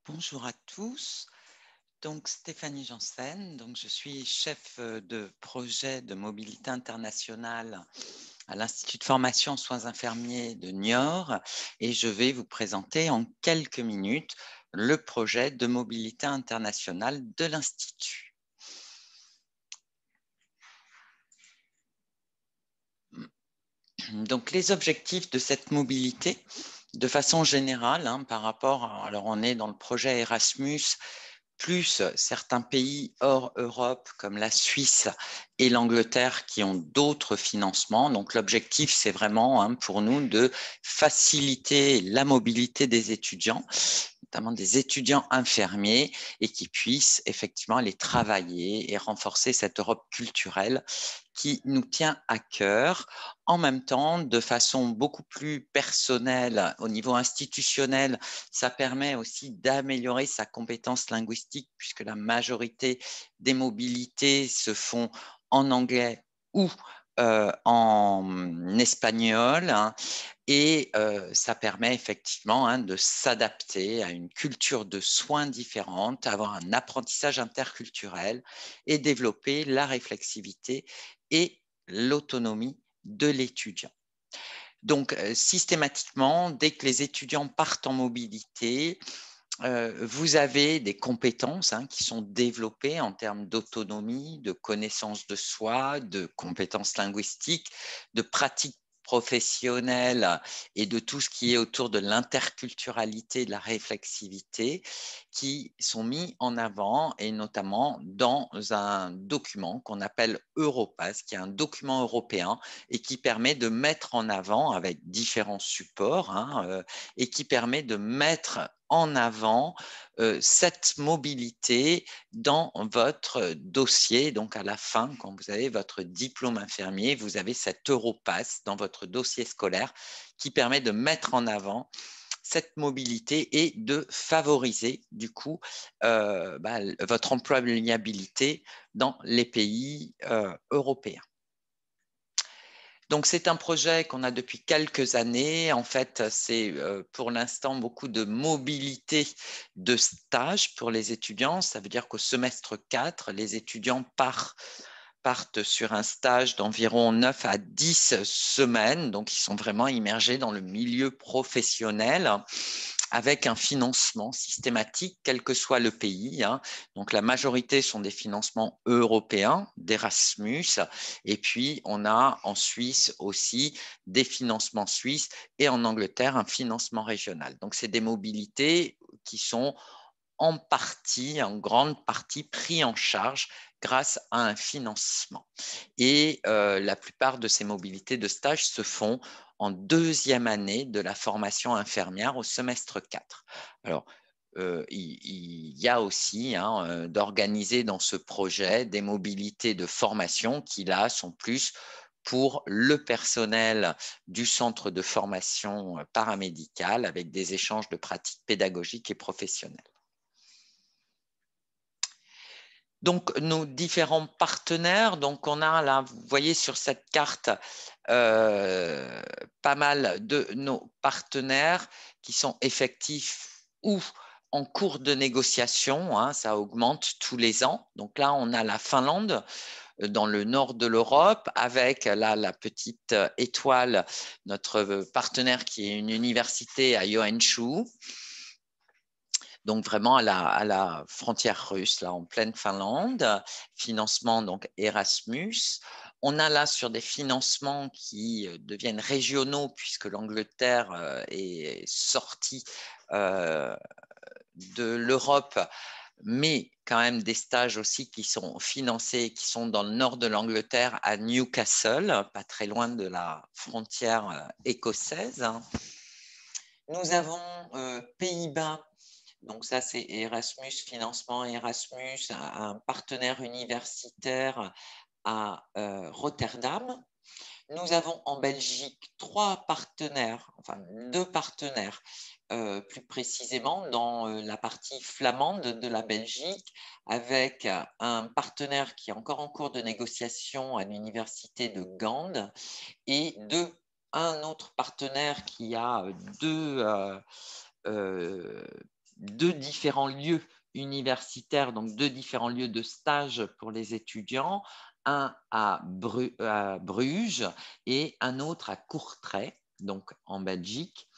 Bonjour à tous. Donc Stéphanie Janssen, je suis chef de projet de mobilité internationale à l'Institut de formation en soins infirmiers de Niort et je vais vous présenter en quelques minutes le projet de mobilité internationale de l'Institut. Donc les objectifs de cette mobilité, de façon générale, par rapport alors on est dans le projet Erasmus, plus certains pays hors Europe comme la Suisse et l'Angleterre qui ont d'autres financements. Donc l'objectif, c'est vraiment pour nous de faciliter la mobilité des étudiants, notamment des étudiants infirmiers, et qui puissent effectivement aller travailler et renforcer cette Europe culturelle qui nous tient à cœur, en même temps, de façon beaucoup plus personnelle au niveau institutionnel. Ça permet aussi d'améliorer sa compétence linguistique puisque la majorité des mobilités se font en anglais ou en espagnol, et ça permet effectivement de s'adapter à une culture de soins différente, avoir un apprentissage interculturel et développer la réflexivité et l'autonomie de l'étudiant. Donc, systématiquement, dès que les étudiants partent en mobilité, vous avez des compétences qui sont développées en termes d'autonomie, de connaissance de soi, de compétences linguistiques, de pratiques professionnelles et de tout ce qui est autour de l'interculturalité, de la réflexivité, qui sont mis en avant et notamment dans un document qu'on appelle Europass, qui est un document européen et qui permet de mettre en avant avec différents supports et qui permet de mettre en avant cette mobilité dans votre dossier. Donc, à la fin, quand vous avez votre diplôme infirmier, vous avez cet Europass dans votre dossier scolaire qui permet de mettre en cette mobilité et de favoriser du coup votre employabilité dans les pays européens. Donc, c'est un projet qu'on a depuis quelques années. En fait, c'est pour l'instant beaucoup de mobilité de stage pour les étudiants. Ça veut dire qu'au semestre 4, les étudiants partent sur un stage d'environ 9 à 10 semaines. Donc, ils sont vraiment immergés dans le milieu professionnel avec un financement systématique, quel que soit le pays. Donc, la majorité sont des financements européens, d'Erasmus. Et puis, on a en Suisse aussi des financements suisses et en Angleterre, un financement régional. Donc, c'est des mobilités qui sont en grande partie pris en charge grâce à un financement. Et la plupart de ces mobilités de stage se font en deuxième année de la formation infirmière au semestre 4. Alors, il y a aussi d'organiser dans ce projet des mobilités de formation qui, là, sont plus pour le personnel du centre de formation paramédicale avec des échanges de pratiques pédagogiques et professionnelles. Donc, nos différents partenaires, donc on a là, vous voyez sur cette carte, pas mal de nos partenaires qui sont effectifs ou en cours de négociation, ça augmente tous les ans. Donc là, on a la Finlande dans le nord de l'Europe avec là, la petite étoile, notre partenaire qui est une université à Joensuu. Donc vraiment à la frontière russe, là en pleine Finlande, financement donc Erasmus. On a là sur des financements qui deviennent régionaux puisque l'Angleterre est sortie de l'Europe, mais quand même des stages aussi qui sont financés, qui sont dans le nord de l'Angleterre à Newcastle, pas très loin de la frontière écossaise. Nous avons Pays-Bas. Donc ça, c'est Erasmus, financement Erasmus, un partenaire universitaire à Rotterdam. Nous avons en Belgique deux partenaires, plus précisément dans la partie flamande de la Belgique, avec un partenaire qui est encore en cours de négociation à l'université de Gand et un autre partenaire qui a deux 2 différents lieux universitaires, donc 2 différents lieux de stage pour les étudiants, un à Bruges et un autre à Courtrai, donc en Belgique.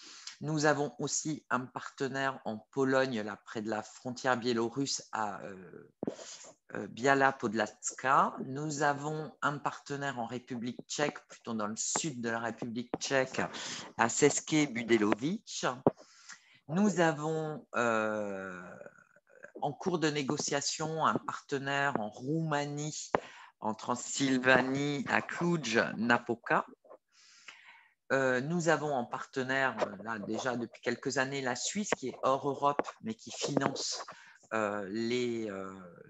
Nous avons aussi un partenaire en Pologne, là près de la frontière biélorusse, à Biała Podlaska. Nous avons un partenaire en République tchèque, plutôt dans le sud de la République tchèque, à České Budějovice. Nous avons en cours de négociation un partenaire en Roumanie, en Transylvanie, à Cluj-Napoca. Nous avons en partenaire, là, déjà depuis quelques années, la Suisse, qui est hors Europe, mais qui finance les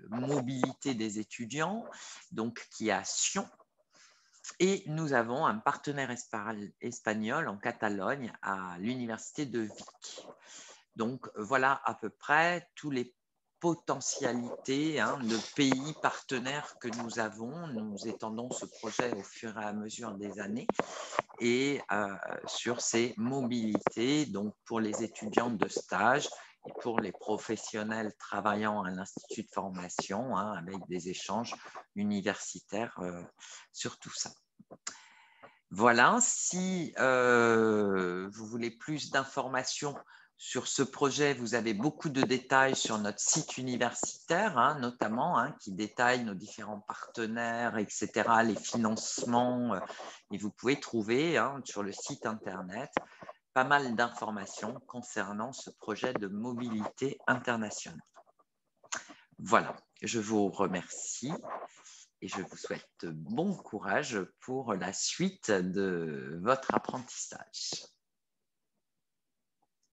mobilités des étudiants, donc qui est à Sion. Et nous avons un partenaire espagnol en Catalogne, à l'université de Vic. Donc, voilà à peu près tous les potentialités de pays partenaires que nous avons. Nous étendons ce projet au fur et à mesure des années et sur ces mobilités, donc pour les étudiants de stage et pour les professionnels travaillant à l'Institut de formation, avec des échanges universitaires sur tout ça. Voilà, si vous voulez plus d'informations sur ce projet, vous avez beaucoup de détails sur notre site universitaire, notamment, qui détaille nos différents partenaires, etc., les financements. Et vous pouvez trouver sur le site Internet pas mal d'informations concernant ce projet de mobilité internationale. Voilà, je vous remercie et je vous souhaite bon courage pour la suite de votre apprentissage.